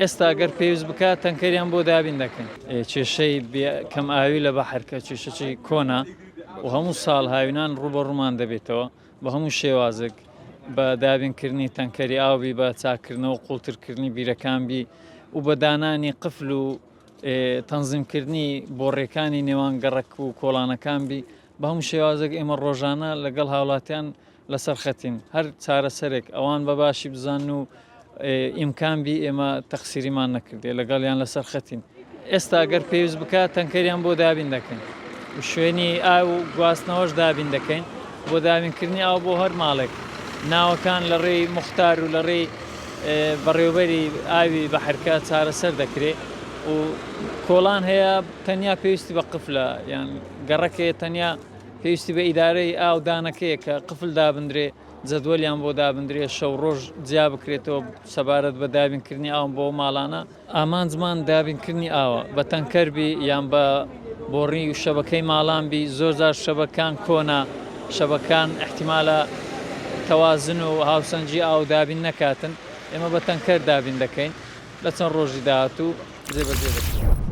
ئێستا ئەگەر پێویست بکات تەنکەریان بۆ دابین دەکەین. کێشەی کەم ئاوی لە بەحرکە کێشەی کۆنا و هەموو ساڵ هاوینان ڕوبە ڕوومان دەبێتەوە بە هەموو شێوازێک بە دابینکردنی تەنکەری ئاوی بە چاکردنەوە قوڵترکردنی بیرەکانبی و بە دانانی قفل و تەنزیمکردنی بۆڕێکانی نێوان گەڕک و کۆڵانەکانبی بە هەموو شێوازێک ئێمە ڕۆژانە لەگەڵ هاوڵاتیان لەسەر خەتین هەر چارەسەرێک ئەوان بە باشی بزان و ئیمکانبی ئێمە تەقسیریمان نەکردێ لەگەڵیان لەسەر خەتین. ئێستا ئەگەر پێویست بکات تەنکەریان بۆ دابین دەکەین و شوێنی ئاو و گواستنەوەش دابین دەکەین بۆ دابینکردنی ئاو بۆ هەر ماڵێک ناوەکان لە ڕێی موختار و لە ڕێی بەڕێوەبەری ئاوی بەحرکە چارەسەر دەکرێت و کۆڵان هەیە تەنیا پێویستی بە قفلە یان گەڕەکەیە تەنیا پێویستی بە ئیدارەی ئاودانەکەیە کە قفل دابدرێ جەدوەلیان بۆ دابدرێ شەو ڕۆژ جیا بکرێتەوە سەبارەت بە دابینکردنی ئاو بۆ ماڵانە ئامانجمان دابینکردنی ئاوە بە تەنکەربی یان بە بۆڕی و شەبەکەی ماڵانبی زۆرجار شەبەکان کۆنا شەبەکان احتیمالە تەوازن و هاوسەنجی ئاو دابین نەکاتن ئێمە بە تەنکەر دابین دەکەین لە چەند ڕۆژی داهاتوو جێبەجێ دەکەین.